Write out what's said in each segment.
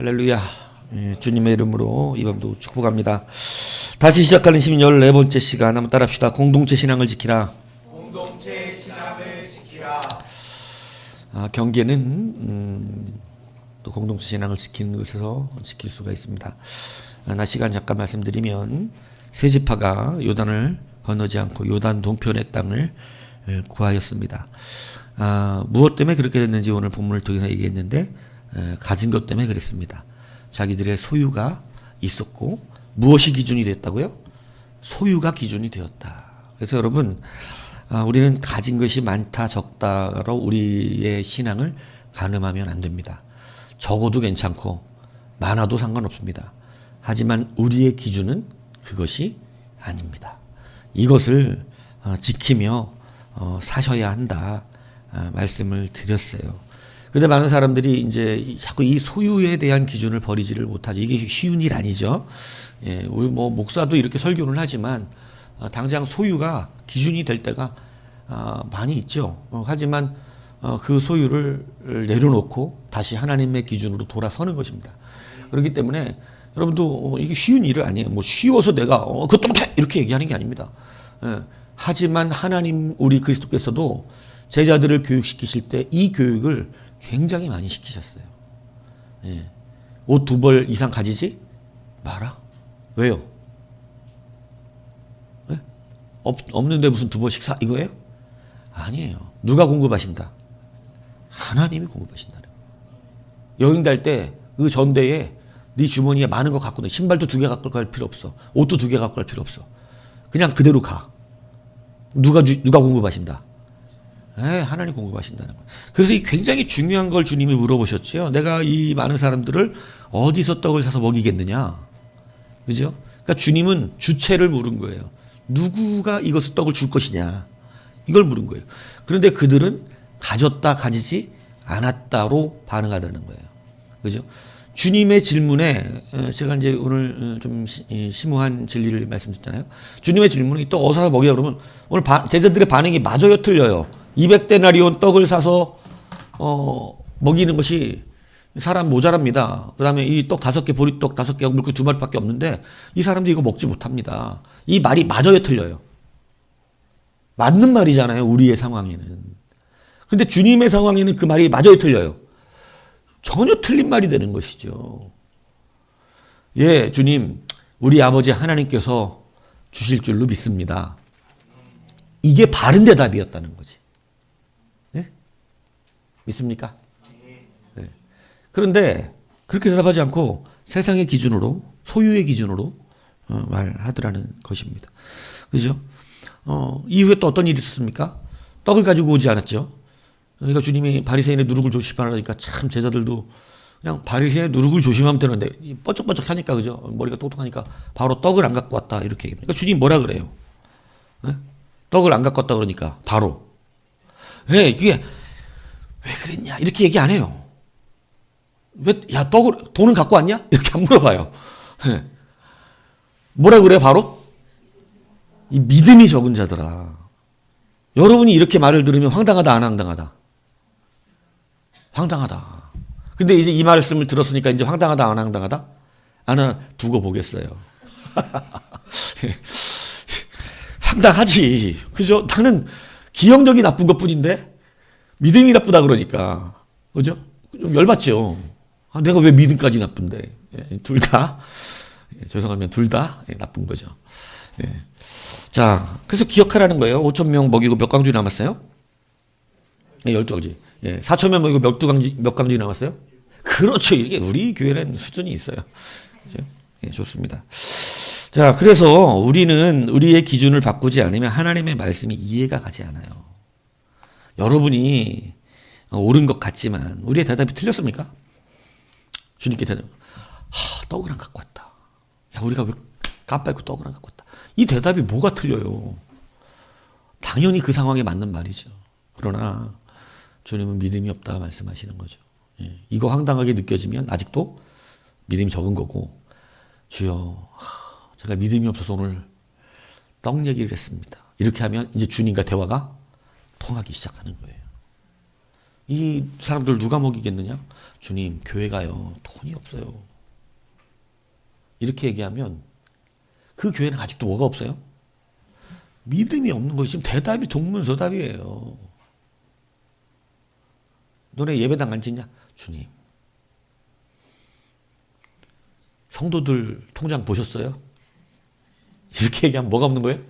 할렐루야. 주님의 이름으로 이 밤도 축복합니다. 다시 시작하는 14번째 시간 한번 따라합시다. 공동체 신앙을 지키라. 공동체 신앙을 지키라. 경계는 또 공동체 신앙을 지키는 것에서 지킬 수가 있습니다. 낮 시간 잠깐 말씀드리면 세 지파가 요단을 건너지 않고 요단 동편의 땅을 구하였습니다. 무엇 때문에 그렇게 됐는지 오늘 본문을 통해서 얘기했는데 가진 것 때문에 그랬습니다. 자기들의 소유가 있었고 무엇이 기준이 됐다고요? 소유가 기준이 되었다. 그래서 여러분 우리는 가진 것이 많다 적다로 우리의 신앙을 가늠하면 안 됩니다. 적어도 괜찮고 많아도 상관없습니다. 하지만 우리의 기준은 그것이 아닙니다. 이것을 지키며 사셔야 한다 말씀을 드렸어요. 그런데 많은 사람들이 이제 자꾸 이 소유에 대한 기준을 버리지를 못하죠. 이게 쉬운 일 아니죠. 우리 목사도 이렇게 설교를 하지만 당장 소유가 기준이 될 때가 많이 있죠. 하지만 그 소유를 내려놓고 다시 하나님의 기준으로 돌아서는 것입니다. 그렇기 때문에 여러분도 이게 쉬운 일은 아니에요. 쉬워서 내가 그것도 못해 이렇게 얘기하는 게 아닙니다. 하지만 하나님 우리 그리스도께서도 제자들을 교육시키실 때 이 교육을 굉장히 많이 시키셨어요. 옷 2벌 이상 가지지 마라. 왜요? 없는데 무슨 2벌씩 사 이거예요? 아니에요. 누가 공급하신다? 하나님이 공급하신다는 거예요. 여행 갈 때 그 전대에 네 주머니에 많은 거 갖고 내 신발도 2개 갖고 갈 필요 없어. 옷도 2개 갖고 갈 필요 없어. 그냥 그대로 가. 누가 공급하신다? 하나님 공급하신다는 거예요. 그래서 이 굉장히 중요한 걸 주님이 물어보셨죠. 내가 이 많은 사람들을 어디서 떡을 사서 먹이겠느냐. 그죠? 그러니까 주님은 주체를 물은 거예요. 누구가 이것을 떡을 줄 것이냐. 이걸 물은 거예요. 그런데 그들은 가졌다 가지지 않았다로 반응하다는 거예요. 그죠? 주님의 질문에 제가 이제 오늘 좀 심오한 진리를 말씀드렸잖아요. 주님의 질문이 떡 어디서 먹이냐 그러면 오늘 제자들의 반응이 맞아요 틀려요. 200데나리온 떡을 사서 먹이는 것이 사람 모자랍니다. 그 다음에 이 떡 5개, 보리떡 5개하고 물고기 2마리밖에 없는데 이 사람들이 이거 먹지 못합니다. 이 말이 맞아요 틀려요. 맞는 말이잖아요. 우리의 상황에는. 근데 주님의 상황에는 그 말이 맞아요 틀려요. 전혀 틀린 말이 되는 것이죠. 주님, 우리 아버지 하나님께서 주실 줄로 믿습니다. 이게 바른 대답이었다는 거지. 믿습니까? 네. 그런데 그렇게 대답하지 않고 세상의 기준으로, 소유의 기준으로 말하더라는 것입니다. 그죠? 이후에 또 어떤 일이 있었습니까? 떡을 가지고 오지 않았죠. 그러니까 주님이 바리새인의 누룩을 조심하라니까 참 제자들도 그냥 바리새인의 누룩을 조심하면 되는데 뻐쩍뻐쩍하니까 그죠? 머리가 똑똑하니까 바로 떡을 안 갖고 왔다 이렇게 얘기합니다. 그러니까 주님이 뭐라 그래요? 네? 떡을 안 갖고 왔다 그러니까 바로 이게 왜 그랬냐 이렇게 얘기 안 해요. 돈을 갖고 왔냐? 이렇게 안 물어봐요. 뭐라 그래요 바로? 이 믿음이 적은 자들아. 여러분이 이렇게 말을 들으면 황당하다 안 황당하다? 황당하다. 근데 이제 이 말씀을 들었으니까 이제 황당하다 안 황당하다? 하나 두고 보겠어요. 황당하지. 그죠? 나는 기형력이 나쁜 것 뿐인데 믿음이 나쁘다 그러니까. 그죠? 좀 열받죠. 내가 왜 믿음까지 나쁜데. 둘 다. 죄송하면 둘 다 나쁜 거죠. 자, 그래서 기억하라는 거예요. 5,000명 먹이고 몇 광주 남았어요? 12광주. 4,000명 먹이고 몇 광주 남았어요? 그렇죠. 이게 우리 교회는 수준이 있어요. 좋습니다. 자, 그래서 우리는 우리의 기준을 바꾸지 않으면 하나님의 말씀이 이해가 가지 않아요. 여러분이 옳은 것 같지만 우리의 대답이 틀렸습니까? 주님께 대답. 떡을 안 갖고 왔다. 우리가 왜 깜빡이고 떡을 안 갖고 왔다. 이 대답이 뭐가 틀려요? 당연히 그 상황에 맞는 말이죠. 그러나 주님은 믿음이 없다 말씀하시는 거죠. 이거 황당하게 느껴지면 아직도 믿음이 적은 거고 주여 제가 믿음이 없어서 오늘 떡 얘기를 했습니다. 이렇게 하면 이제 주님과 대화가 통하기 시작하는 거예요. 이 사람들 누가 먹이겠느냐? 주님, 교회가요, 돈이 없어요. 이렇게 얘기하면 그 교회는 아직도 뭐가 없어요? 믿음이 없는 거예요. 지금 대답이 동문서답이에요. 너네 예배당 안 짓냐? 주님, 성도들 통장 보셨어요? 이렇게 얘기하면 뭐가 없는 거예요?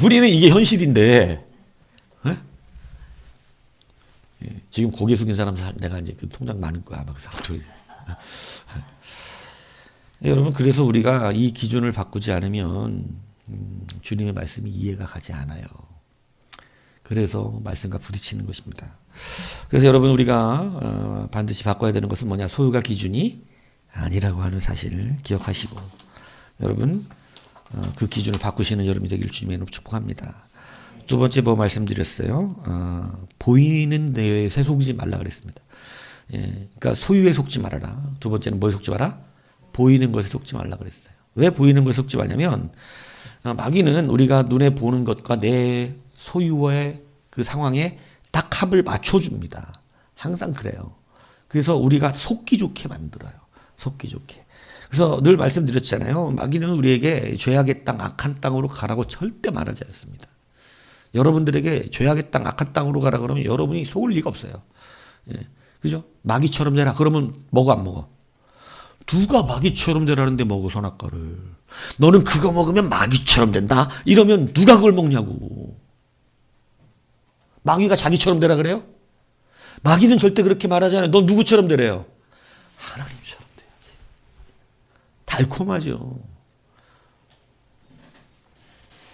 우리는 이게 현실인데, 예? 지금 고개 숙인 사람 내가 이제 그 통장 많을 거야 아마 그 사람들이. 여러분, 그래서 우리가 이 기준을 바꾸지 않으면 주님의 말씀이 이해가 가지 않아요. 그래서 말씀과 부딪히는 것입니다. 그래서 여러분, 우리가 반드시 바꿔야 되는 것은 뭐냐? 소유가 기준이 아니라고 하는 사실을 기억하시고, 여러분, 그 기준을 바꾸시는 여러분이 되길 주님의 이름으로 축복합니다. 두 번째 뭐 말씀드렸어요? 보이는 데에 속지 말라 그랬습니다. 예, 그러니까 소유에 속지 말아라. 두 번째는 뭐에 속지 마라? 보이는 것에 속지 말라 그랬어요. 왜 보이는 것에 속지 말냐면, 마귀는 우리가 눈에 보는 것과 내 소유의 그 상황에 딱 합을 맞춰줍니다. 항상 그래요. 그래서 우리가 속기 좋게 만들어요. 속기 좋게. 그래서 늘 말씀드렸잖아요. 마귀는 우리에게 죄악의 땅, 악한 땅으로 가라고 절대 말하지 않습니다. 여러분들에게 죄악의 땅, 악한 땅으로 가라 그러면 여러분이 속을 리가 없어요. 예. 그죠? 마귀처럼 되라. 그러면 먹어, 안 먹어? 누가 마귀처럼 되라는데 먹어, 선악과를. 너는 그거 먹으면 마귀처럼 된다? 이러면 누가 그걸 먹냐고. 마귀가 자기처럼 되라 그래요? 마귀는 절대 그렇게 말하지 않아요. 너 누구처럼 되래요? 하나님처럼 돼야지. 달콤하죠.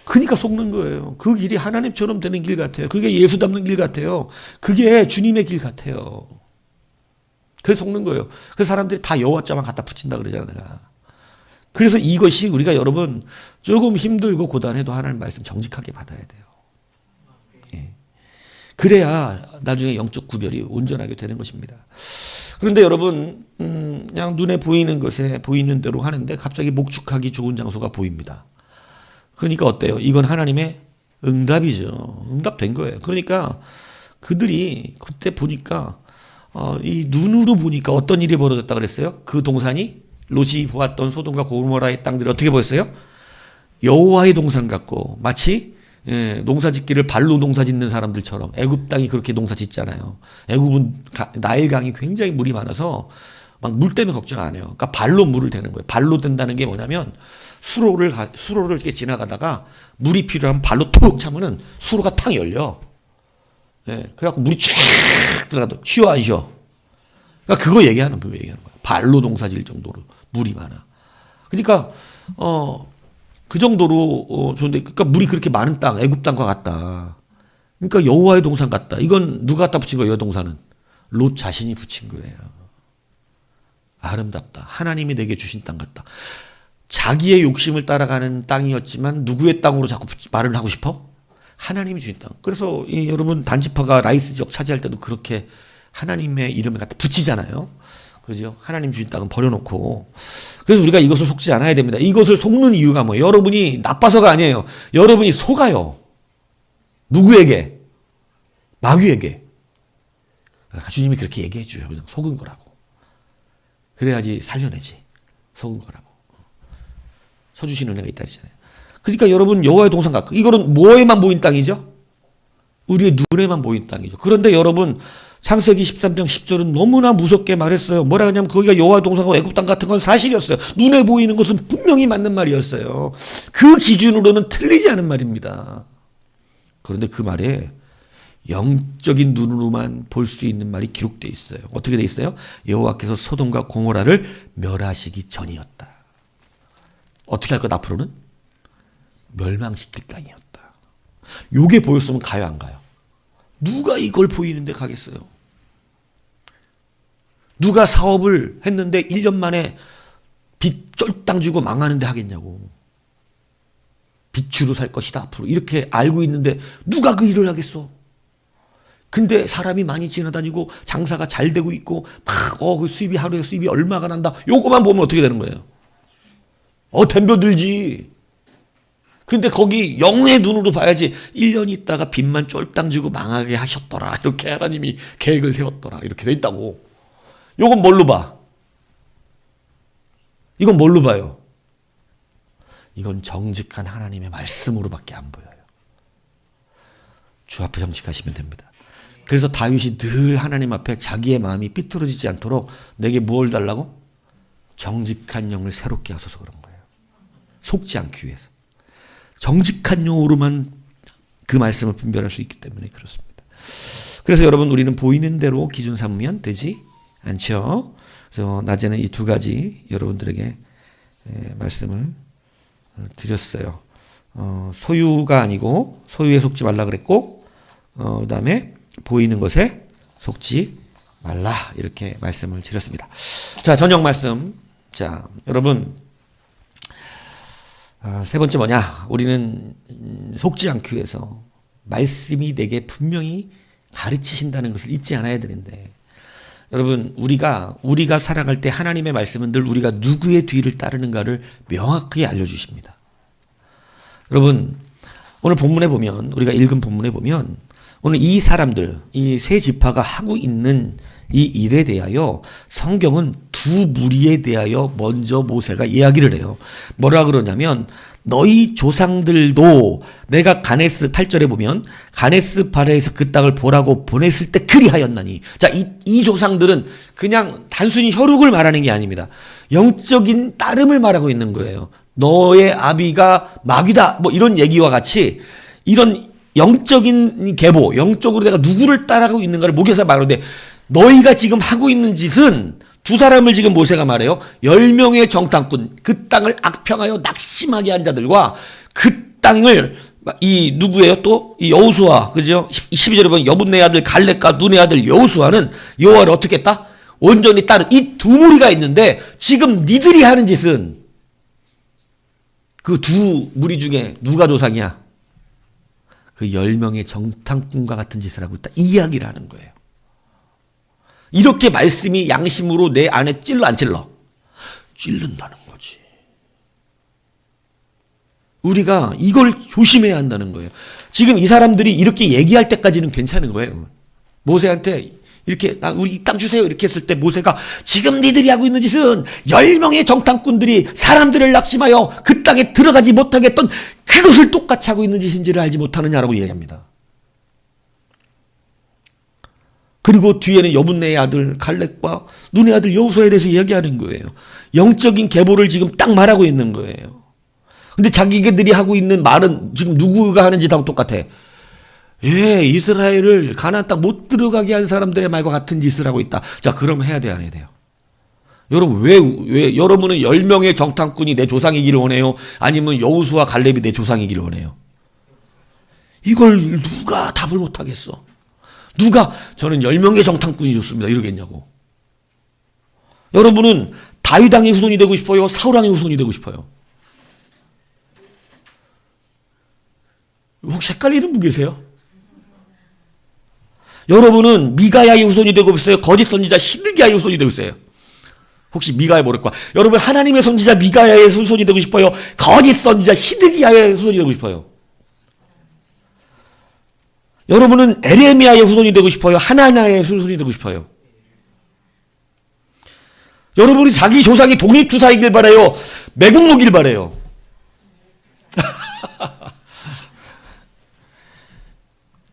그러니까 속는 거예요. 그 길이 하나님처럼 되는 길 같아요. 그게 예수 닮는 길 같아요. 그게 주님의 길 같아요. 그래서 속는 거예요. 그래서 사람들이 다 여호와자만 갖다 붙인다 그러잖아요. 내가. 그래서 이것이 우리가 여러분 조금 힘들고 고단해도 하나님 말씀 정직하게 받아야 돼요. 예. 그래야 나중에 영적 구별이 온전하게 되는 것입니다. 그런데 여러분, 그냥 눈에 보이는 것에 보이는 대로 하는데 갑자기 목축하기 좋은 장소가 보입니다. 그러니까 어때요? 이건 하나님의 응답이죠. 응답된 거예요. 그러니까 그들이 그때 보니까 이 눈으로 보니까 어떤 일이 벌어졌다 그랬어요? 그 동산이 롯이 보았던 소돔과 고모라의 땅들이 어떻게 보였어요? 여호와의 동산 같고 마치 농사짓기를 발로 농사짓는 사람들처럼 애굽 땅이 그렇게 농사짓잖아요. 애굽은 나일강이 굉장히 물이 많아서 막 물 때문에 걱정 안 해요. 그러니까 발로 물을 대는 거예요. 발로 댄다는 게 뭐냐면 수로를 이렇게 지나가다가 물이 필요하면 발로 툭 차면은 수로가 탁 열려. 예, 그래갖고 물이 쫙 들어가도 쉬어 안 쉬어. 그러니까 그거 얘기하는 거예요. 발로 농사질 정도로 물이 많아. 그러니까 그 정도로 좋은데, 그러니까 물이 그렇게 많은 땅, 애굽 땅과 같다. 그러니까 여호와의 동산 같다. 이건 누가 갖다 붙인 거예요? 동산은 롯 자신이 붙인 거예요. 아름답다. 하나님이 내게 주신 땅 같다. 자기의 욕심을 따라가는 땅이었지만 누구의 땅으로 자꾸 말을 하고 싶어? 하나님이 주신 땅. 그래서 여러분 단지파가 라이스 지역 차지할 때도 그렇게 하나님의 이름을 갖다 붙이잖아요. 그죠? 하나님 주신 땅은 버려놓고. 그래서 우리가 이것을 속지 않아야 됩니다. 이것을 속는 이유가 뭐예요? 여러분이 나빠서가 아니에요. 여러분이 속아요. 누구에게? 마귀에게. 주님이 그렇게 얘기해 줘요. 그냥 속은 거라고. 그래야지 살려내지. 속은 거라고. 서주신 은혜가 있다 했잖아요. 그러니까 여러분 여호와의 동산 같고, 이거는 뭐에만 보인 땅이죠? 우리의 눈에만 보인 땅이죠. 그런데 여러분 창세기 13장 10절은 너무나 무섭게 말했어요. 뭐라 하냐면 거기가 여호와의 동산과 애굽 땅 같은 건 사실이었어요. 눈에 보이는 것은 분명히 맞는 말이었어요. 그 기준으로는 틀리지 않은 말입니다. 그런데 그 말에 영적인 눈으로만 볼 수 있는 말이 기록되어 있어요. 어떻게 되어 있어요? 여호와께서 소돔과 고모라를 멸하시기 전이었다. 어떻게 할 것 앞으로는? 멸망시킬 땅이었다. 요게 보였으면 가요, 안 가요? 누가 이걸 보이는데 가겠어요? 누가 사업을 했는데 1년 만에 빚 쫄딱 주고 망하는데 하겠냐고. 빚으로 살 것이다 앞으로 이렇게 알고 있는데 누가 그 일을 하겠어? 근데 사람이 많이 지나다니고 장사가 잘 되고 있고 막 그 수입이 하루에 수입이 얼마가 난다. 요거만 보면 어떻게 되는 거예요? 덤벼들지. 근데 거기 영의 눈으로 봐야지 1년 있다가 빚만 쫄딱 지고 망하게 하셨더라. 이렇게 하나님이 계획을 세웠더라. 이렇게 돼 있다고. 요건 뭘로 봐? 이건 뭘로 봐요? 이건 정직한 하나님의 말씀으로밖에 안 보여요. 주 앞에 정직하시면 됩니다. 그래서 다윗이 늘 하나님 앞에 자기의 마음이 삐뚤어지지 않도록 내게 무엇을 달라고? 정직한 영을 새롭게 하소서 그런 거예요. 속지 않기 위해서. 정직한 영으로만 그 말씀을 분별할 수 있기 때문에 그렇습니다. 그래서 여러분 우리는 보이는 대로 기준 삼으면 되지 않죠. 그래서 낮에는 이 두 가지 여러분들에게 말씀을 드렸어요. 소유가 아니고 소유에 속지 말라 그랬고 그 다음에 보이는 것에 속지 말라 이렇게 말씀을 드렸습니다. 자, 저녁 말씀. 자, 여러분 세 번째 뭐냐? 우리는 속지 않기 위해서 말씀이 내게 분명히 가르치신다는 것을 잊지 않아야 되는데 여러분 우리가 살아갈 때 하나님의 말씀은 늘 우리가 누구의 뒤를 따르는가를 명확하게 알려주십니다. 여러분 오늘 본문에 보면 우리가 읽은 본문에 보면 오늘 이 사람들 이 세 지파가 하고 있는 이 일에 대하여 성경은 두 무리에 대하여 먼저 모세가 이야기를 해요. 뭐라 그러냐면 너희 조상들도 내가 가네스 8절에 보면 가네스 바레에서 그 땅을 보라고 보냈을 때 그리하였나니. 자, 이 조상들은 그냥 단순히 혈육을 말하는 게 아닙니다. 영적인 따름을 말하고 있는 거예요. 너의 아비가 마귀다 뭐 이런 얘기와 같이 이런 영적인 계보, 영적으로 내가 누구를 따라가고 있는가를 목에서 말하는데 너희가 지금 하고 있는 짓은 두 사람을 지금 모세가 말해요. 10명의 정탐꾼, 그 땅을 악평하여 낙심하게 한 자들과 그 땅을 이 누구예요? 또 이 여호수아, 그죠? 12절에 보면 여분네 아들 갈렙과 눈의 아들 여호수아는 여호와를 어떻게 했다? 온전히 따른 이 두 무리가 있는데 지금 니들이 하는 짓은 그 두 무리 중에 누가 조상이야? 그 10명의 정탐꾼과 같은 짓을 하고 있다. 이 이야기를 하는 거예요. 이렇게 말씀이 양심으로 내 안에 찔러 안 찔러? 찔른다는 거지. 우리가 이걸 조심해야 한다는 거예요. 지금 이 사람들이 이렇게 얘기할 때까지는 괜찮은 거예요. 모세한테 이렇게 우리 이 땅 주세요 이렇게 했을 때 모세가 지금 니들이 하고 있는 짓은 10명의 정탐꾼들이 사람들을 낙심하여 그 땅에 들어가지 못하게 했던 그것을 똑같이 하고 있는 짓인지를 알지 못하느냐라고 이야기합니다. 그리고 뒤에는 여분네의 아들 갈렙과 눈의 아들 여호수아에 대해서 이야기하는 거예요. 영적인 계보를 지금 딱 말하고 있는 거예요. 근데 자기들이 하고 있는 말은 지금 누구가 하는 짓하고 똑같아. 예, 이스라엘을 가나안 땅 못 들어가게 한 사람들의 말과 같은 짓을 하고 있다. 자, 그럼 해야 돼, 안 해야 돼요? 여러분, 왜 여러분은 10명의 정탐꾼이 내 조상이기를 원해요? 아니면 여호수아 갈렙이 내 조상이기를 원해요? 이걸 누가 답을 못 하겠어? 누가 저는 10명의 정탐꾼이 좋습니다 이러겠냐고. 여러분은 다윗 왕의 후손이 되고 싶어요? 사울 왕의 후손이 되고 싶어요? 혹시 헷갈리는 분 계세요? 여러분은 미가야의 후손이 되고 있어요? 거짓 선지자 시드기야의 후손이 되고 있어요? 혹시 미가야 모를까? 여러분 하나님의 선지자 미가야의 후손이 되고 싶어요? 거짓 선지자 시드기야의 후손이 되고 싶어요? 여러분은 에레미야의 후손이 되고 싶어요? 하나나의 후손이 되고 싶어요? 여러분이 자기 조상이 독립투사이길 바라요? 매국노길 바라요?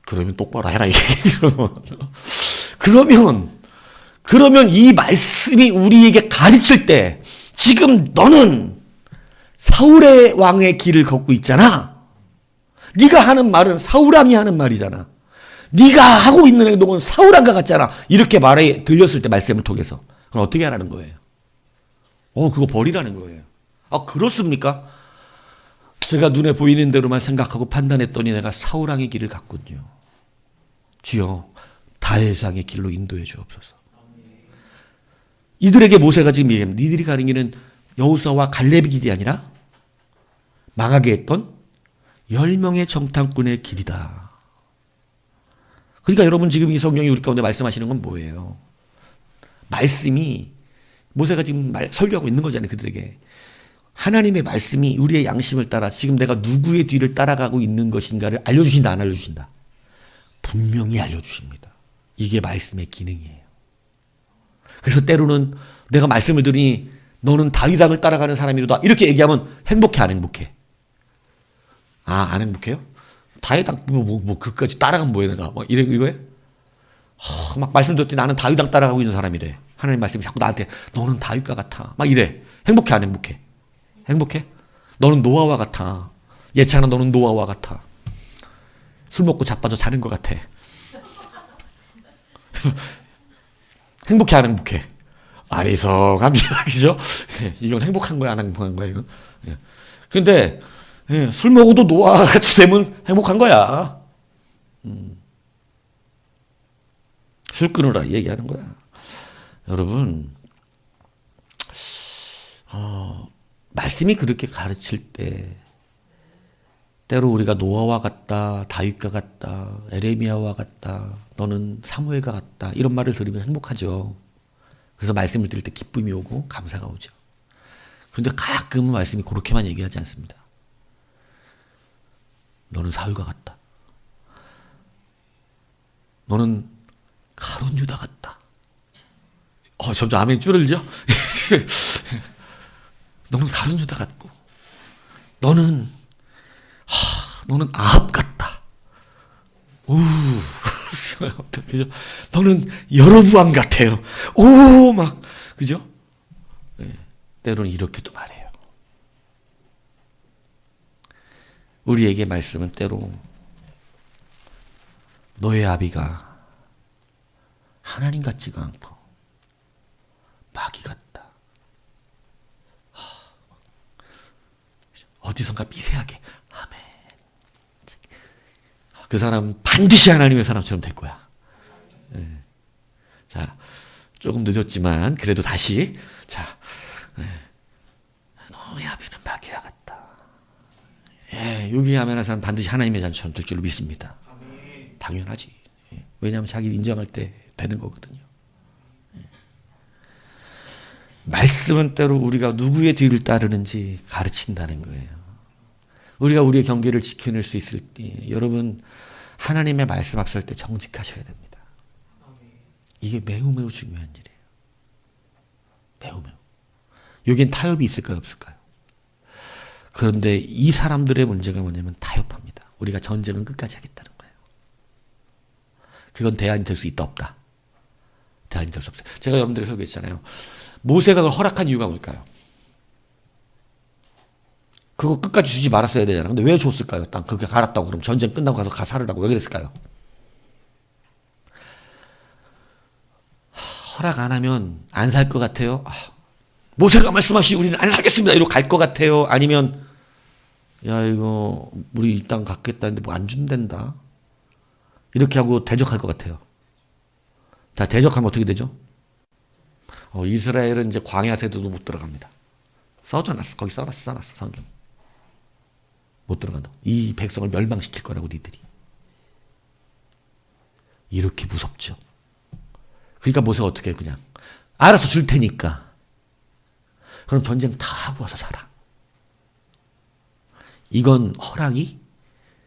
그러면 똑바로 해라. 그러면 이 말씀이 우리에게 가르칠 때 지금 너는 사울의 왕의 길을 걷고 있잖아. 네가 하는 말은 사울왕이 하는 말이잖아. 네가 하고 있는 행동은 사울왕과 같잖아. 이렇게 말에 들렸을 때 말씀을 통해서 그럼 어떻게 하라는 거예요? 그거 버리라는 거예요. 아, 그렇습니까? 제가 눈에 보이는 대로만 생각하고 판단했더니 내가 사울왕의 길을 갔군요. 주여 다윗왕의 길로 인도해 주옵소서. 이들에게 모세가 지금 얘기합니다. 니들이 가는 길은 여호수아와 갈렙의 길이 아니라 망하게 했던 10명의 정탐꾼의 길이다. 그러니까 여러분 지금 이 성경이 우리 가운데 말씀하시는 건 뭐예요? 말씀이 모세가 지금 설교하고 있는 거잖아요. 그들에게 하나님의 말씀이 우리의 양심을 따라 지금 내가 누구의 뒤를 따라가고 있는 것인가를 알려주신다, 안 알려주신다? 분명히 알려주십니다. 이게 말씀의 기능이에요. 그래서 때로는 내가 말씀을 들으니 너는 다윗 왕을 따라가는 사람이로다 이렇게 얘기하면 행복해, 안 행복해? 안 행복해요? 다윗 왕 그까지 따라가면 뭐해 내가? 막 이거예요? 막 말씀 듣더니 나는 다윗 왕 따라가고 있는 사람이래. 하나님 말씀이 자꾸 나한테 너는 다윗과 같아. 막 이래. 행복해, 안 행복해? 행복해? 너는 노아와 같아. 예찬아, 너는 노아와 같아. 술 먹고 자빠져 자는 것 같아. 행복해, 안 행복해? 아리석합니다. 그죠? 이건 행복한 거야, 안 행복한 거야, 이건? 근데, 술 먹어도 노아 같이 되면 행복한 거야. 술 끊으라 얘기하는 거야. 여러분, 말씀이 그렇게 가르칠 때, 때로 우리가 노아와 같다, 다윗과 같다, 에레미야와 같다, 너는 사무엘과 같다, 이런 말을 들으면 행복하죠. 그래서 말씀을 들을 때 기쁨이 오고 감사가 오죠. 그런데 가끔은 말씀이 그렇게만 얘기하지 않습니다. 너는 사울과 같다. 너는 가룟 유다 같다. 점점 아멘이 줄어들죠? 너는 가룟 유다 같고, 너는 아합 같다. 그죠? 너는 여로보암 같아요. 막, 그죠? 때로는 이렇게도 말해요. 우리에게 말씀은 때로 너의 아비가 하나님 같지가 않고 마귀 같다. 어디선가 미세하게 아멘. 그 사람 반드시 하나님의 사람처럼 될 거야. 자, 조금 늦었지만 그래도 다시 너의 아비는 마귀와 같다. 여기 아멘한 사람 반드시 하나님의 자녀처럼 될 줄로 믿습니다. 당연하지. 왜냐하면 자기를 인정할 때 되는 거거든요. 말씀은 때로 우리가 누구의 뒤를 따르는지 가르친다는 거예요. 우리가 우리의 경계를 지켜낼 수 있을 때 여러분 하나님의 말씀 앞설 때 정직하셔야 됩니다. 이게 매우 매우 중요한 일이에요. 매우. 여긴 타협이 있을까요, 없을까요? 그런데 이 사람들의 문제가 뭐냐면 타협합니다. 우리가 전쟁은 끝까지 하겠다는 거예요. 그건 대안이 될 수 있다, 없다? 대안이 될 수 없어요. 제가 여러분들에게 설교했잖아요. 모세가 그걸 허락한 이유가 뭘까요? 그거 끝까지 주지 말았어야 되잖아요. 근데 왜 줬을까요? 땅 그게 알았다고 그럼 전쟁 끝나고 가서 살으라고 왜 그랬을까요? 허락 안 하면 안 살 것 같아요? 모세가 말씀하시 우리는 안 살겠습니다. 이러고 갈 것 같아요? 아니면 야 이거 우리 이 땅 갖겠다는데 뭐 안 준댄다. 이렇게 하고 대적할 것 같아요. 자, 대적하면 어떻게 되죠? 이스라엘은 이제 광야 세대도 못 들어갑니다. 써놨어. 거기 써놨어 성경. 못 들어간다. 이 백성을 멸망시킬 거라고 니들이. 이렇게 무섭죠. 그러니까 모세가 어떻게 해요? 그냥 알아서 줄 테니까 그럼 전쟁 다 하고 와서 살아. 이건 허락이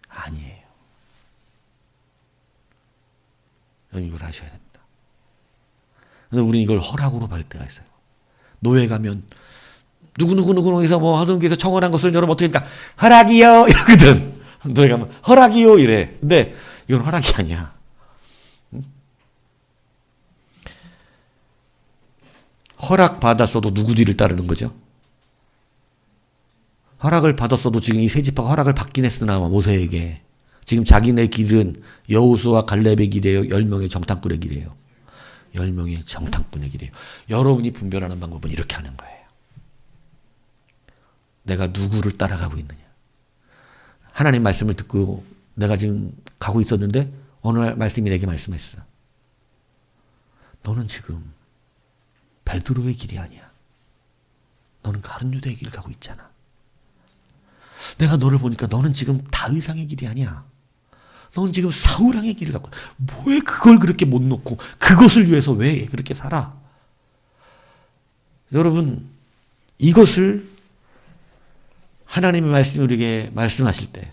아니에요. 여러분 이걸 하셔야 됩니다. 그래서 우리는 이걸 허락으로 받을 때가 있어요. 노예 가면 누구누구 해서 뭐 하동교에서 청원한 것을 여러분 어떻게 합니까? 허락이요 이러거든. 노예 가면 허락이요 이래. 근데 이건 허락이 아니야. 허락 받았어도 누구 뒤를 따르는 거죠? 허락을 받았어도 지금 이 세 지파가 허락을 받긴 했으나 모세에게 지금 자기네 길은 여호수아 갈렙의 길이에요. 10명의 정탐꾼의 길이에요. 10명의 정탐꾼의 길이에요. 여러분이 분별하는 방법은 이렇게 하는 거예요. 내가 누구를 따라가고 있느냐. 하나님 말씀을 듣고 내가 지금 가고 있었는데 어느 날 말씀이 내게 말씀했어. 너는 지금 베드로의 길이 아니야. 너는 가룟 유다의 길을 가고 있잖아. 내가 너를 보니까 너는 지금 다윗왕의 길이 아니야. 너는 지금 사울왕의 길을 가고 왜 그걸 그렇게 못 놓고 그것을 위해서 왜 그렇게 살아? 여러분 이것을 하나님의 말씀이 우리에게 말씀하실 때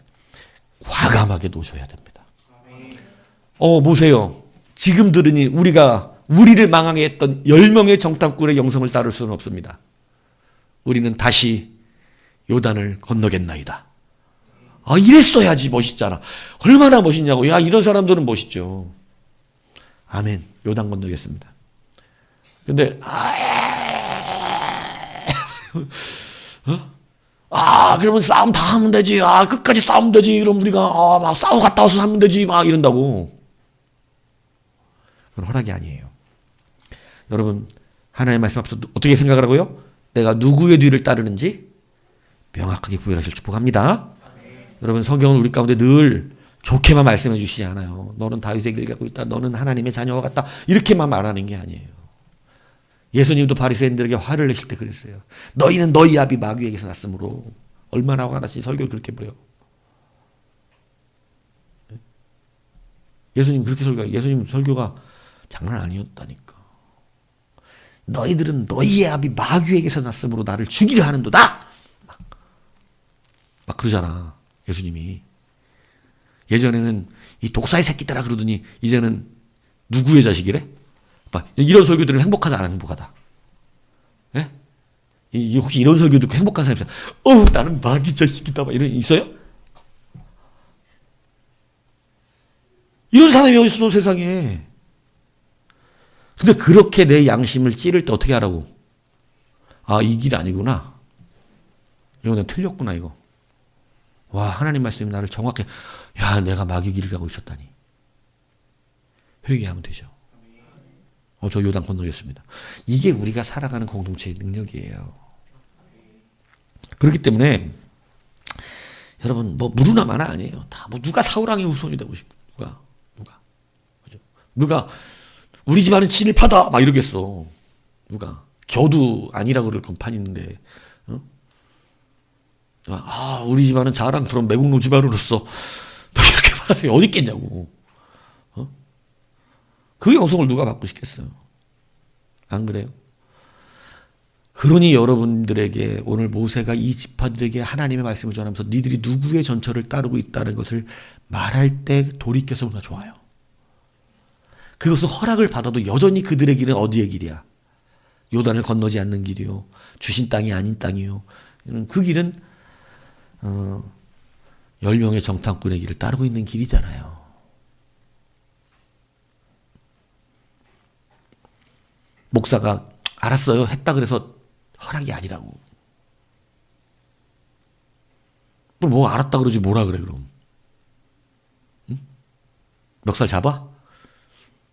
과감하게 놓으셔야 됩니다. 보세요. 지금 들으니 우리를 망하게 했던 10명의 정탐꾼의 영성을 따를 수는 없습니다. 우리는 다시 요단을 건너겠나이다. 이랬어야지 멋있잖아. 얼마나 멋있냐고. 이런 사람들은 멋있죠. 아멘. 요단 건너겠습니다. 근데 그러면 싸움 다 하면 되지. 끝까지 싸우면 되지. 그럼 우리가 막 싸우고 갔다 와서 하면 되지. 막 이런다고. 그건 허락이 아니에요. 여러분, 하나님의 말씀 앞에서 어떻게 생각을 하고요? 내가 누구의 뒤를 따르는지 명확하게 구별하실 축복합니다. 여러분, 성경은 우리 가운데 늘 좋게만 말씀해 주시지 않아요. 너는 다윗의 길 가고 있다. 너는 하나님의 자녀와 같다. 이렇게만 말하는 게 아니에요. 예수님도 바리새인들에게 화를 내실 때 그랬어요. 너희는 너희 아비 마귀에게서 났으므로. 얼마나 화가 나시 설교를 그렇게 버려. 예수님 그렇게 설교해요. 예수님 설교가 장난 아니었다니까. 너희들은 너희의 아비 마귀에게서 났으므로 나를 죽이려 하는도다. 막 그러잖아. 예수님이. 예전에는 이 독사의 새끼들아 그러더니 이제는 누구의 자식이래? 이런 설교 들으면 행복하다 안 행복하다? 예? 혹시 이런 설교 듣고 행복한 사람 있어요? 나는 마귀 자식이다. 이런 있어요? 이런 사람이 어디 있어 세상에. 근데 그렇게 내 양심을 찌를 때 어떻게 하라고? 이 길 아니구나. 이거 내가 틀렸구나 이거. 와, 하나님 말씀이 나를 정확히 내가 마귀 길을 가고 있었다니. 회개하면 되죠. 저 요단 건너겠습니다. 이게 우리가 살아가는 공동체의 능력이에요. 그렇기 때문에 여러분 무르나 마나 아니에요. 다 누가 사울왕의 후손이 되고 싶어. 누가 우리 집안은 친일파다 막 이러겠어. 누가 겨도 아니라고 그럴 건판 있는데 우리 집안은 자랑스러운 매국노 집안으로서 이렇게 말하세요. 어디 있겠냐고. 그 영성을 누가 받고 싶겠어요? 안 그래요? 그러니 여러분들에게 오늘 모세가 이 지파들에게 하나님의 말씀을 전하면서 니들이 누구의 전철을 따르고 있다는 것을 말할 때 돌이켜서 보면 좋아요. 그것은 허락을 받아도 여전히 그들의 길은 어디의 길이야? 요단을 건너지 않는 길이요. 주신 땅이 아닌 땅이요. 그 길은 10명의 정탐꾼의 길을 따르고 있는 길이잖아요. 목사가 알았어요 했다 그래서 허락이 아니라고. 뭐 알았다 그러지 뭐라 그래 그럼. 응? 멱살 잡아?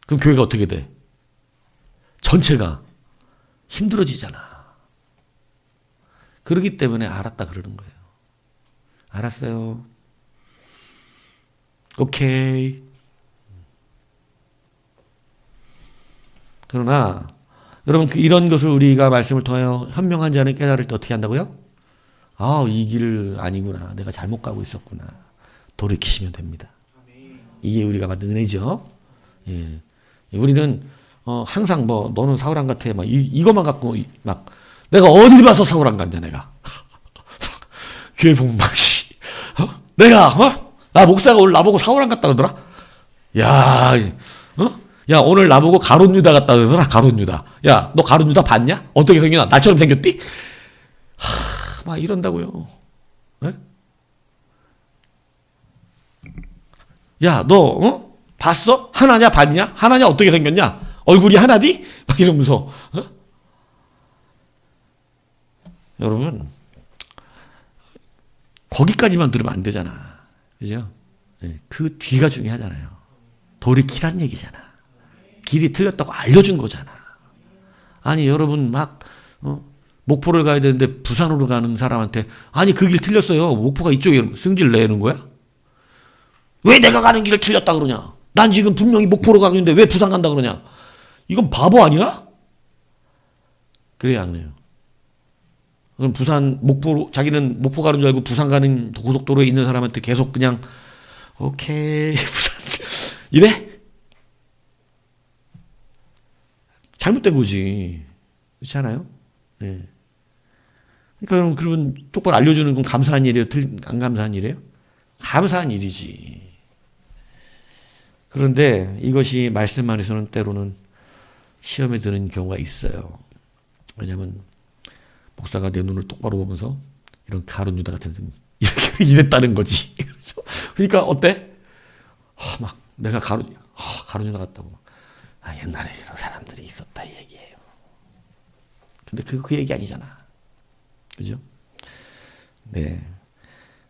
그럼 교회가 어떻게 돼? 전체가 힘들어지잖아. 그렇기 때문에 알았다 그러는 거예요. 알았어요. 오케이. 그러나 여러분 이런 것을 우리가 말씀을 통하여 현명한 자는 깨달을 때 어떻게 한다고요? 이 길 아니구나. 내가 잘못 가고 있었구나. 돌이키시면 됩니다. 이게 우리가 받은 은혜죠. 예. 우리는 항상 너는 사울왕 같아 막 이것만 갖고 막 내가 어딜 봐서 사울왕 같냐 내가. 교회 보면 막 내가 나 목사가 오늘 나보고 사울왕 같다 그러더라. 야 오늘 나보고 가룟 유다 같다 그러더라. 가룟 유다. 야 너 가룟 유다 봤냐? 어떻게 생겼나? 나처럼 생겼디? 막 이런다고요. 에? 야 너 봤어? 하나냐 봤냐? 하나냐 어떻게 생겼냐? 얼굴이 하나디? 막 이러면서 여러분 거기까지만 들으면 안 되잖아. 그죠? 네, 그 뒤가 중요하잖아요. 돌이키란 얘기잖아. 길이 틀렸다고 알려준 거잖아. 아니 여러분 막 목포를 가야 되는데 부산으로 가는 사람한테 그 길 틀렸어요. 목포가 이쪽에 승질 내는 거야? 왜 내가 가는 길을 틀렸다 그러냐? 난 지금 분명히 목포로 가고 있는데 왜 부산 간다 그러냐? 이건 바보 아니야? 그래야 안 해요. 그럼 자기는 목포 가는 줄 알고 부산 가는 고속도로에 있는 사람한테 계속 그냥 오케이 부산 이래? 잘못된 거지. 그렇지 않아요? 네. 그러니까 그러면 똑바로 알려주는 건 감사한 일이에요? 안 감사한 일이에요? 감사한 일이지. 그런데 이것이 말씀 안에서는 때로는 시험에 드는 경우가 있어요. 왜냐하면 목사가 내 눈을 똑바로 보면서 이런 가룟 유다 같은 이렇게 이랬다는 거지. 그러니까 어때? 막 내가 가룟 유다 같다고. 옛날에 이런 사람들이 있었다 이 얘기예요. 근데 그 얘기 아니잖아. 그죠? 네.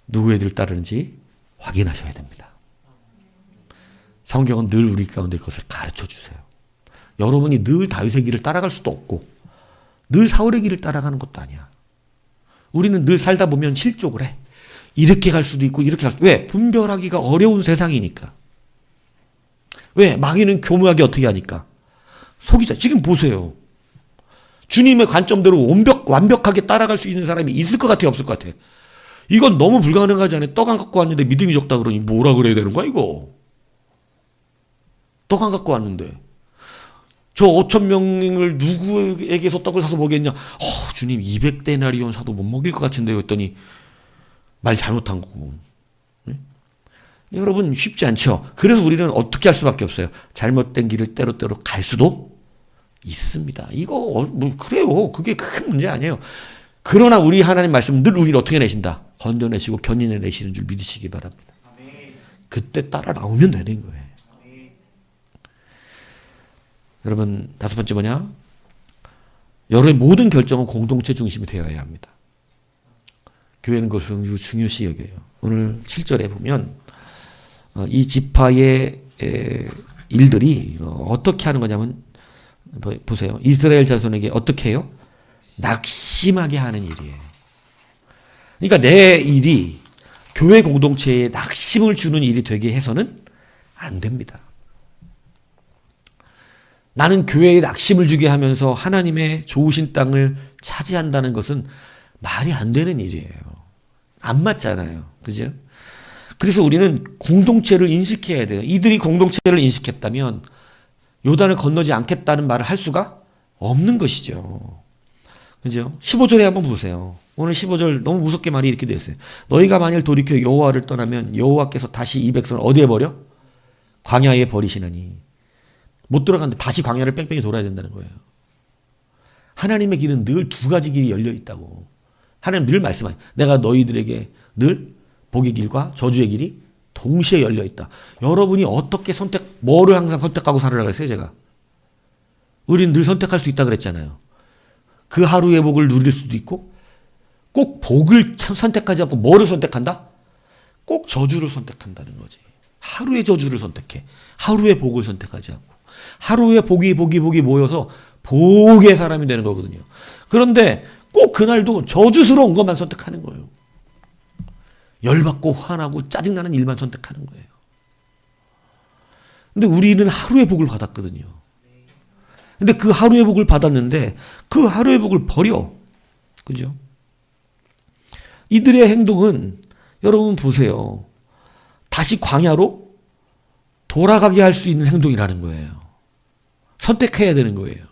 누구의 뒤를 따르는지 확인하셔야 됩니다. 성경은 늘 우리 가운데 그것을 가르쳐 주세요. 여러분이 늘 다윗의 길을 따라갈 수도 없고 늘 사울의 길을 따라가는 것도 아니야. 우리는 늘 살다 보면 실족을 해. 이렇게 갈 수도 있고 이렇게 갈 수도. 왜? 분별하기가 어려운 세상이니까. 왜? 마귀는 교묘하게 어떻게 하니까. 속이자. 지금 보세요. 주님의 관점대로 완벽하게 따라갈 수 있는 사람이 있을 것 같아요? 없을 것 같아요? 이건 너무 불가능하지 않아요? 떡 안 갖고 왔는데 믿음이 적다 그러니 뭐라 그래야 되는 거야 이거? 떡 안 갖고 왔는데 저 5,000명을 누구에게서 떡을 사서 먹였냐? 주님 200데나리온 사도 못 먹일 것 같은데요 했더니 말 잘못한 거고. 네? 여러분 쉽지 않죠? 그래서 우리는 어떻게 할 수밖에 없어요. 잘못된 길을 때로때로 갈 수도 있습니다. 이거 그래요. 그게 큰 문제 아니에요. 그러나 우리 하나님 말씀은 늘 우리를 어떻게 내신다? 건져내시고 견인해내시는 줄 믿으시기 바랍니다. 그때 따라 나오면 되는 거예요. 여러분 다섯 번째 뭐냐? 여러분의 모든 결정은 공동체 중심이 되어야 합니다. 교회는 그것을 중요시 여겨요. 오늘 7절에 보면 이 지파의 일들이 어떻게 하는 거냐면 보세요. 이스라엘 자손에게 어떻게 해요? 낙심하게 하는 일이에요. 그러니까 내 일이 교회 공동체에 낙심을 주는 일이 되게 해서는 안 됩니다. 나는 교회에 낙심을 주게 하면서 하나님의 좋으신 땅을 차지한다는 것은 말이 안 되는 일이에요. 안 맞잖아요. 그죠? 그래서 우리는 공동체를 인식해야 돼요. 이들이 공동체를 인식했다면 요단을 건너지 않겠다는 말을 할 수가 없는 것이죠. 그죠? 15절에 한번 보세요. 오늘 15절 너무 무섭게 말이 이렇게 되어 있어요. 너희가 만일 돌이켜 여호와를 떠나면 여호와께서 다시 이 백성을 어디에 버려? 광야에 버리시나니. 못 들어갔는데 다시 광야를 뺑뺑이 돌아야 된다는 거예요. 하나님의 길은 늘 두 가지 길이 열려 있다고. 하나님 늘 말씀하세요. 내가 너희들에게 늘 복의 길과 저주의 길이 동시에 열려 있다. 여러분이 어떻게 뭐를 항상 선택하고 살으라고 했어요, 제가? 우리는 늘 선택할 수 있다 그랬잖아요. 그 하루의 복을 누릴 수도 있고, 꼭 복을 선택하지 않고 뭐를 선택한다? 꼭 저주를 선택한다는 거지. 하루의 저주를 선택해. 하루의 복을 선택하지 않고. 하루에 복이 모여서 복의 사람이 되는 거거든요. 그런데 꼭 그날도 저주스러운 것만 선택하는 거예요. 열받고 화나고 짜증나는 일만 선택하는 거예요. 근데 우리는 하루의 복을 받았거든요. 근데 그 하루의 복을 받았는데 그 하루의 복을 버려. 그죠? 이들의 행동은 여러분 보세요. 다시 광야로 돌아가게 할 수 있는 행동이라는 거예요. 선택해야 되는 거예요.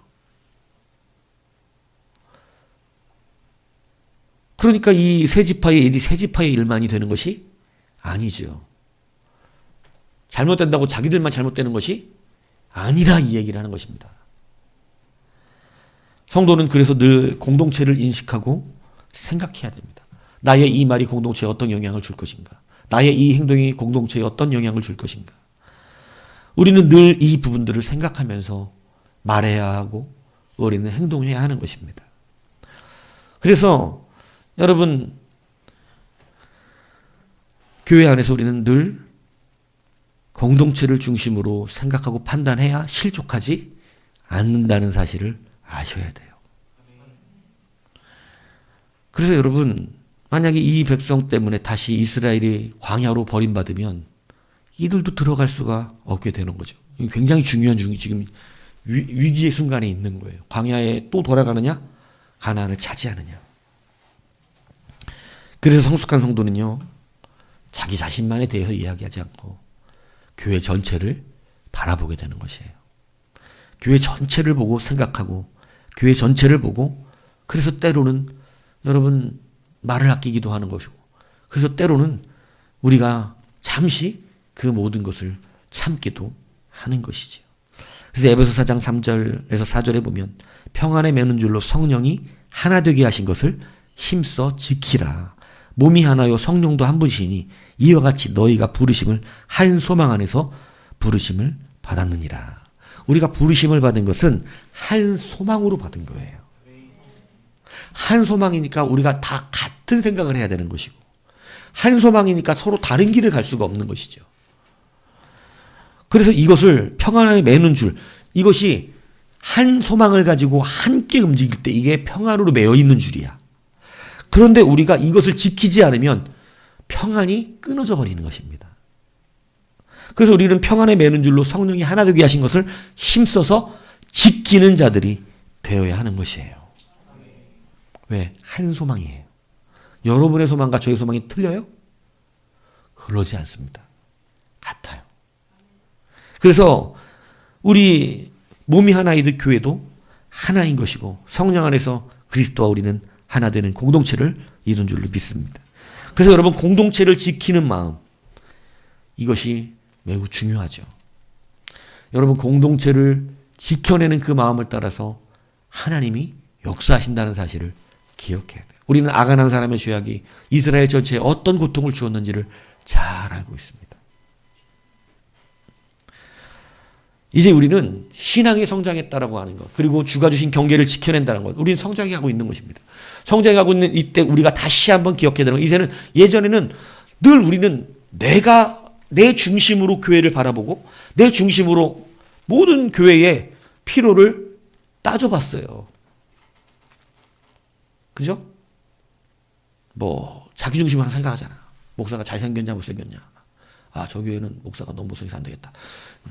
그러니까 이 세 지파의 일이 세 지파의 일만이 되는 것이 아니죠. 잘못된다고 자기들만 잘못되는 것이 아니다 이 얘기를 하는 것입니다. 성도는 그래서 늘 공동체를 인식하고 생각해야 됩니다. 나의 이 말이 공동체에 어떤 영향을 줄 것인가? 나의 이 행동이 공동체에 어떤 영향을 줄 것인가? 우리는 늘 이 부분들을 생각하면서 말해야 하고 우리는 행동해야 하는 것입니다. 그래서 여러분 교회 안에서 우리는 늘 공동체를 중심으로 생각하고 판단해야 실족하지 않는다는 사실을 아셔야 돼요. 그래서 여러분 만약에 이 백성 때문에 다시 이스라엘이 광야로 버림받으면 이들도 들어갈 수가 없게 되는 거죠. 굉장히 중요한 지금 위기의 순간에 있는 거예요. 광야에 또 돌아가느냐 가나안을 차지하느냐. 그래서 성숙한 성도는요. 자기 자신만에 대해서 이야기하지 않고 교회 전체를 바라보게 되는 것이에요. 교회 전체를 보고 생각하고 교회 전체를 보고 그래서 때로는 여러분 말을 아끼기도 하는 것이고, 그래서 때로는 우리가 잠시 그 모든 것을 참기도 하는 것이지요. 그래서 에베소 4장 3절에서 4절에 보면 평안에 매는 줄로 성령이 하나 되게 하신 것을 힘써 지키라. 몸이 하나요 성령도 한 분이시니 이와 같이 너희가 부르심을 한 소망 안에서 부르심을 받았느니라. 우리가 부르심을 받은 것은 한 소망으로 받은 거예요. 한 소망이니까 우리가 다 같은 생각을 해야 되는 것이고, 한 소망이니까 서로 다른 길을 갈 수가 없는 것이죠. 그래서 이것을 평안에 매는 줄, 이것이 한 소망을 가지고 함께 움직일 때 이게 평안으로 매여 있는 줄이야. 그런데 우리가 이것을 지키지 않으면 평안이 끊어져 버리는 것입니다. 그래서 우리는 평안에 매는 줄로 성령이 하나 되게 하신 것을 힘써서 지키는 자들이 되어야 하는 것이에요. 왜? 한 소망이에요. 여러분의 소망과 저의 소망이 틀려요? 그러지 않습니다. 같아요. 그래서 우리 몸이 하나이듯 교회도 하나인 것이고 성령 안에서 그리스도와 우리는 하나 되는 공동체를 이룬 줄로 믿습니다. 그래서 여러분 공동체를 지키는 마음, 이것이 매우 중요하죠. 여러분 공동체를 지켜내는 그 마음을 따라서 하나님이 역사하신다는 사실을 기억해야 돼요. 우리는 아간한 사람의 죄악이 이스라엘 전체에 어떤 고통을 주었는지를 잘 알고 있습니다. 이제 우리는 신앙이 성장했다라고 하는 것, 그리고 주가 주신 경계를 지켜낸다는 것, 우리는 성장하고 있는 것입니다. 성장하고 있는 이때 우리가 다시 한번 기억해야 되는 것, 예전에는 늘 우리는 내 중심으로 교회를 바라보고 내 중심으로 모든 교회의 필요를 따져봤어요. 그죠? 자기 중심으로 생각하잖아. 목사가 잘생겼냐 못생겼냐. 아, 저 교회는 목사가 너무 못생겨서 안 되겠다.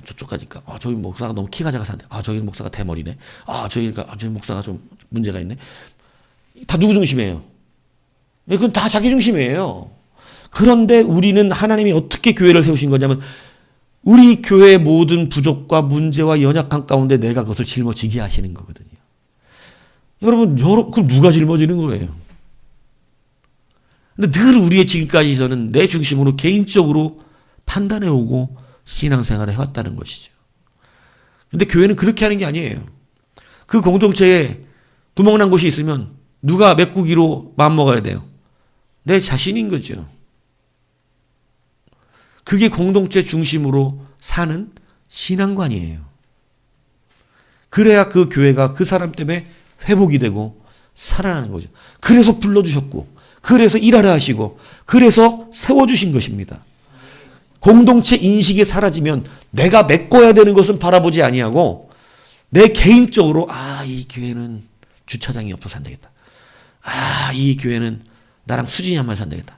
저쪽 가니까 저기 목사가 너무 키가 작아서 안 돼. 저기 목사가 대머리네. 저기 목사가 좀 문제가 있네. 다 누구 중심이에요? 그건 다 자기 중심이에요. 그런데 우리는 하나님이 어떻게 교회를 세우신 거냐면 우리 교회의 모든 부족과 문제와 연약한 가운데 내가 그것을 짊어지게 하시는 거거든요. 여러분, 그럼 누가 짊어지는 거예요? 근데 늘 우리의 지금까지서는 내 중심으로 개인적으로 판단해오고 신앙생활을 해왔다는 것이죠. 근데 교회는 그렇게 하는 게 아니에요. 그 공동체에 구멍난 곳이 있으면 누가 메꾸기로 마음먹어야 돼요? 내 자신인 거죠. 그게 공동체 중심으로 사는 신앙관이에요. 그래야 그 교회가 그 사람 때문에 회복이 되고 살아나는 거죠. 그래서 불러주셨고, 그래서 일하라 하시고, 그래서 세워주신 것입니다. 공동체 인식이 사라지면 내가 메꿔야 되는 것은 바라보지 아니하고 내 개인적으로 이 교회는 주차장이 없어서 안 되겠다. 이 교회는 나랑 수준이 안 맞아서 안 되겠다.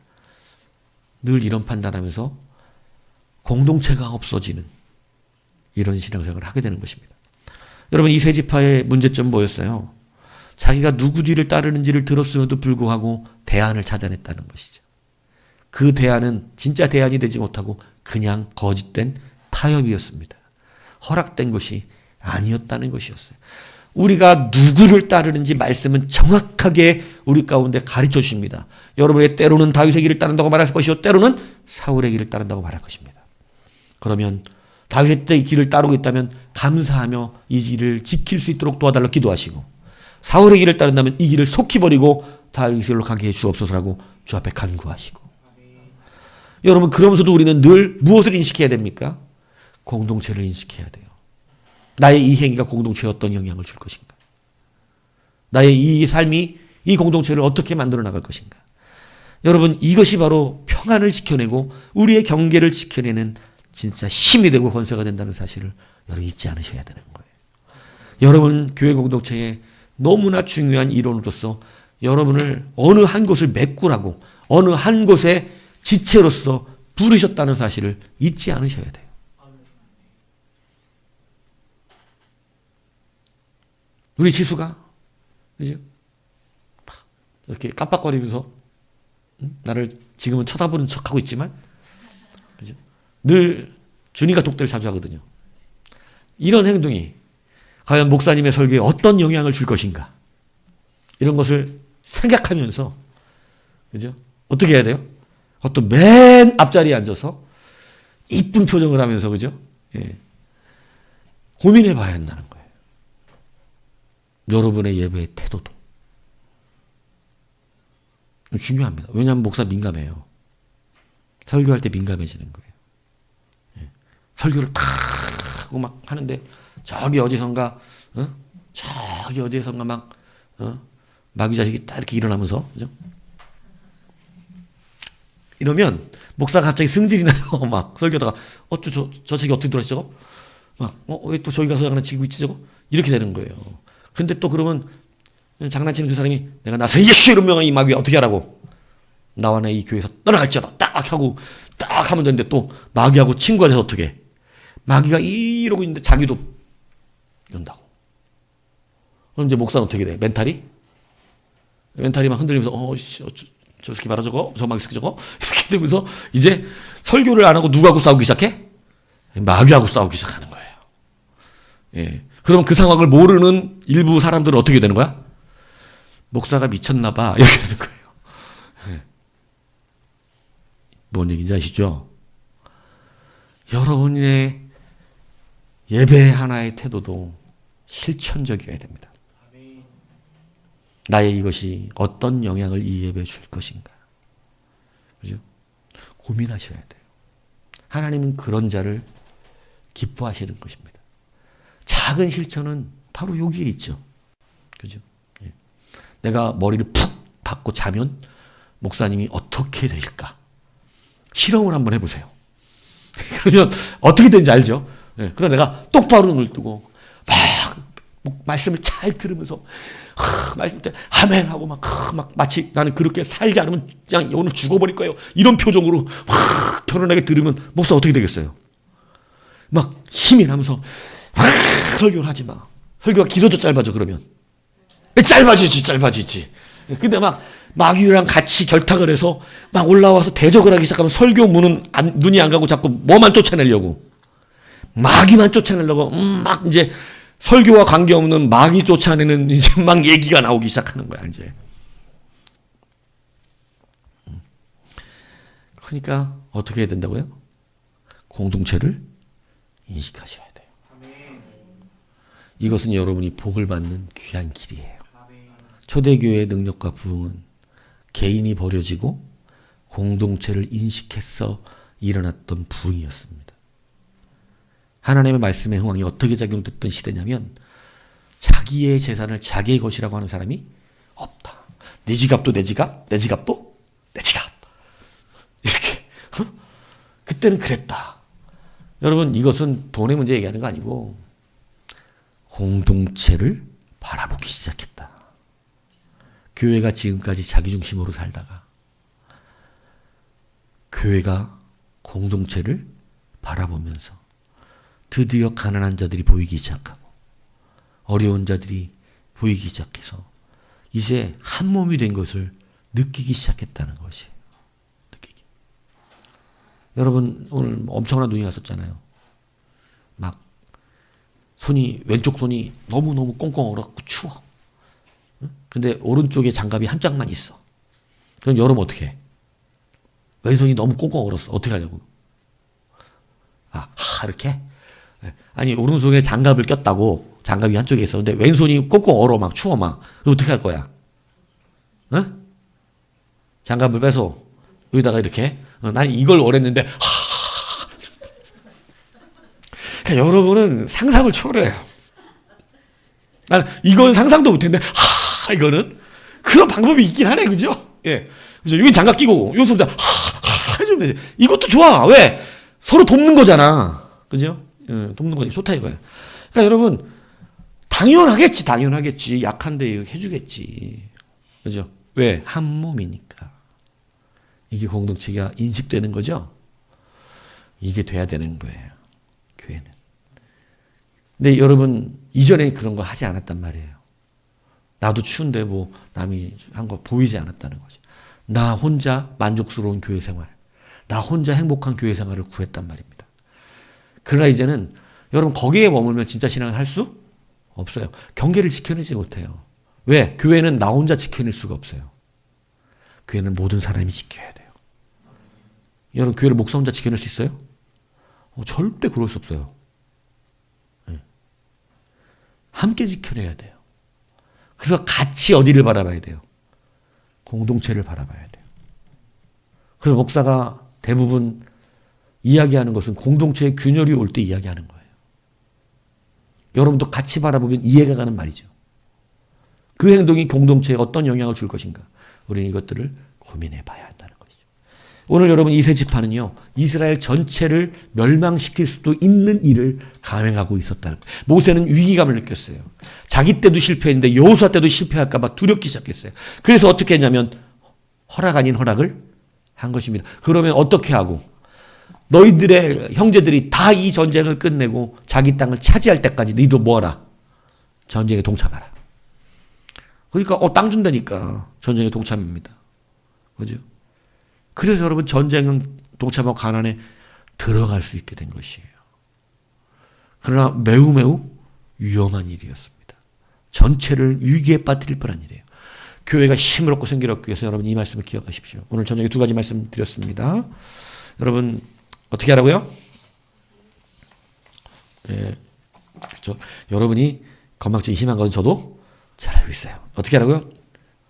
늘 이런 판단하면서 공동체가 없어지는 이런 신앙생활을 하게 되는 것입니다. 여러분, 이 세 지파의 문제점 뭐였어요? 자기가 누구 뒤를 따르는지를 들었음에도 불구하고 대안을 찾아냈다는 것이죠. 그 대안은 진짜 대안이 되지 못하고 그냥 거짓된 타협이었습니다. 허락된 것이 아니었다는 것이었어요. 우리가 누구를 따르는지 말씀은 정확하게 우리 가운데 가르쳐 주십니다. 여러분의 때로는 다윗의 길을 따른다고 말할 것이요, 때로는 사울의 길을 따른다고 말할 것입니다. 그러면 다윗의 길을 따르고 있다면 감사하며 이 길을 지킬 수 있도록 도와달라 기도하시고, 사울의 길을 따른다면 이 길을 속히 버리고 다윗의 길로 가게 해 주옵소서라고 주 앞에 간구하시고. 여러분, 그러면서도 우리는 늘 무엇을 인식해야 됩니까? 공동체를 인식해야 돼요. 나의 이 행위가 공동체에 어떤 영향을 줄 것인가? 나의 이 삶이 이 공동체를 어떻게 만들어 나갈 것인가? 여러분, 이것이 바로 평안을 지켜내고 우리의 경계를 지켜내는 진짜 힘이 되고 권세가 된다는 사실을 여러분 잊지 않으셔야 되는 거예요. 여러분, 교회 공동체의 너무나 중요한 일원으로서 여러분을 어느 한 곳을 메꾸라고, 어느 한 곳의 지체로서 부르셨다는 사실을 잊지 않으셔야 돼요. 우리 지수가 그죠? 이렇게 깜빡거리면서 나를 지금은 쳐다보는 척하고 있지만 그죠? 늘 준이가 독대를 자주 하거든요. 이런 행동이 과연 목사님의 설교에 어떤 영향을 줄 것인가? 이런 것을 생각하면서, 그죠? 어떻게 해야 돼요? 그것도 맨 앞자리에 앉아서 이쁜 표정을 하면서, 그죠? 예. 고민해 봐야 한다는 거예요. 여러분의 예배의 태도도. 중요합니다. 왜냐하면 목사 민감해요. 설교할 때 민감해지는 거예요. 예. 설교를 탁 하고 막 하는데 저기 어디선가 저기 어디선가 막 마귀 자식이 딱 이렇게 일어나면서, 그죠? 이러면 목사가 갑자기 승질이 나요. 막 설교다가 저 책이 어떻게 들어왔죠? 막 왜 또 저기 가서 장난치고 있지 저거? 이렇게 되는 거예요. 근데 또 그러면 장난치는 그 사람이 내가 나서 예수 이름 명의 이 마귀야 어떻게 하라고? 나와 내 이 교회에서 떠나갈지어다 딱 하고 딱 하면 되는데 또 마귀하고 친구가 돼서 어떻게 해? 마귀가 이러고 있는데 자기도 이런다고. 그럼 이제 목사는 어떻게 돼? 멘탈이 막 흔들리면서 저 새끼 봐라 저거 저 마귀 새끼 저거 이렇게 되면서 이제 설교를 안 하고 누구하고 싸우기 시작해? 마귀하고 싸우기 시작하는 거예요. 예. 그러면 그 상황을 모르는 일부 사람들은 어떻게 되는 거야? 목사가 미쳤나 봐 이렇게 되는 거예요. 예. 뭔 얘기인지 아시죠? 여러분의 예배 하나의 태도도 실천적이어야 됩니다. 나의 이것이 어떤 영향을 이 예배에 줄 것인가. 그죠? 고민하셔야 돼요. 하나님은 그런 자를 기뻐하시는 것입니다. 작은 실천은 바로 여기에 있죠. 그죠? 예. 내가 머리를 푹 박고 자면 목사님이 어떻게 될까? 실험을 한번 해보세요. 그러면 어떻게 되는지 알죠? 예. 그럼 내가 똑바로 눈을 뜨고 막 말씀을 잘 들으면서 말씀 때 아멘 하고 막 마치 나는 그렇게 살지 않으면 그냥 오늘 죽어버릴 거예요. 이런 표정으로 막 편안하게 들으면 목사 어떻게 되겠어요? 막 힘이 나면서 설교를 하지 마. 설교가 길어져 짧아져 그러면. 짧아지지. 근데 막 마귀랑 같이 결탁을 해서 막 올라와서 대적을 하기 시작하면 설교 눈이 안 가고 자꾸 뭐만 쫓아내려고. 마귀만 쫓아내려고 막 이제 설교와 관계없는 마귀 쫓아내는 이제 막 얘기가 나오기 시작하는 거야, 이제. 그러니까 어떻게 해야 된다고요? 공동체를 인식하셔야 돼요. 이것은 여러분이 복을 받는 귀한 길이에요. 초대교회의 능력과 부흥은 개인이 버려지고 공동체를 인식해서 일어났던 부흥이었습니다. 하나님의 말씀의 흥황이 어떻게 작용됐던 시대냐면 자기의 재산을 자기의 것이라고 하는 사람이 없다. 내 지갑도 내 지갑, 내 지갑도 내 지갑. 이렇게. 그때는 그랬다. 여러분 이것은 돈의 문제 얘기하는 거 아니고 공동체를 바라보기 시작했다. 교회가 지금까지 자기중심으로 살다가 교회가 공동체를 바라보면서 드디어 가난한 자들이 보이기 시작하고 어려운 자들이 보이기 시작해서 이제 한 몸이 된 것을 느끼기 시작했다는 것이에요. 여러분 오늘 엄청난 눈이 왔었잖아요. 막 왼쪽 손이 너무너무 꽁꽁 얼었고 추워. 근데 오른쪽에 장갑이 한 짝만 있어. 그럼 여러분 어떻게 해? 왼손이 너무 꽁꽁 얼었어. 어떻게 하냐고. 이렇게? 아니 오른손에 장갑을 꼈다고 장갑이 한쪽에 있어. 근데 왼손이 꽁꽁 얼어 막 추워 막. 그럼 어떻게 할 거야? 장갑을 빼서 여기다가 이렇게 난 이걸 원했는데 그러니까 여러분은 상상을 초월해요. 나는 이건 상상도 못했는데 이거는 그런 방법이 있긴 하네, 그죠? 예, 그죠? 여기 장갑 끼고 여기서부터 해주면 되지. 이것도 좋아. 왜? 서로 돕는 거잖아, 그죠? 예, 돕는 거지. 좋다 이거야. 그러니까 여러분 당연하겠지. 약한데 해주겠지, 그죠? 왜? 한 몸이니까. 이게 공동체가 인식되는 거죠. 이게 돼야 되는 거예요, 교회는. 근데 여러분 이전에 그런 거 하지 않았단 말이에요. 나도 추운데 뭐 남이 한 거 보이지 않았다는 거죠. 나 혼자 만족스러운 교회 생활, 나 혼자 행복한 교회 생활을 구했단 말입니다. 그러나 이제는 여러분 거기에 머물면 진짜 신앙을 할 수 없어요. 경계를 지켜내지 못해요. 왜? 교회는 나 혼자 지켜낼 수가 없어요. 교회는 모든 사람이 지켜야 돼요. 여러분, 교회를 목사 혼자 지켜낼 수 있어요? 절대 그럴 수 없어요. 네. 함께 지켜내야 돼요. 그래서 같이 어디를 바라봐야 돼요? 공동체를 바라봐야 돼요. 그래서 목사가 대부분 이야기하는 것은 공동체의 균열이 올 때 이야기하는 거예요. 여러분도 같이 바라보면 이해가 가는 말이죠. 그 행동이 공동체에 어떤 영향을 줄 것인가? 우리는 이것들을 고민해 봐야 한다는 것이죠. 오늘 여러분 이 세 지파는요, 이스라엘 전체를 멸망시킬 수도 있는 일을 감행하고 있었다는 거예요. 모세는 위기감을 느꼈어요. 자기 때도 실패했는데 여호수아 때도 실패할까 봐 두렵기 시작했어요. 그래서 어떻게 했냐면 허락 아닌 허락을 한 것입니다. 그러면 어떻게 하고? 너희들의 형제들이 다 이 전쟁을 끝내고 자기 땅을 차지할 때까지 너희도 뭐하라? 전쟁에 동참하라. 그러니까 땅 준다니까 전쟁에 동참합니다. 그죠? 그래서 여러분 전쟁은 동참하고 가나안에 들어갈 수 있게 된 것이에요. 그러나 매우 매우 위험한 일이었습니다. 전체를 위기에 빠뜨릴 뻔한 일이에요. 교회가 힘을 얻고 생기를 얻기 위해서 여러분 이 말씀을 기억하십시오. 오늘 저녁에 두 가지 말씀 드렸습니다. 여러분 어떻게 하라고요? 예, 그렇죠. 여러분이 건망증이 심한 것은 저도 잘 알고 있어요. 어떻게 하라고요?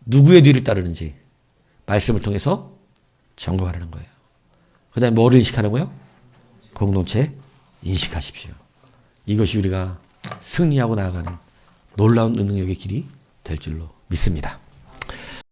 누구의 뒤를 따르는지 말씀을 통해서 점검하라는 거예요. 그 다음에 뭐를 인식하라고요? 공동체 인식하십시오. 이것이 우리가 승리하고 나아가는 놀라운 능력의 길이 될 줄로 믿습니다.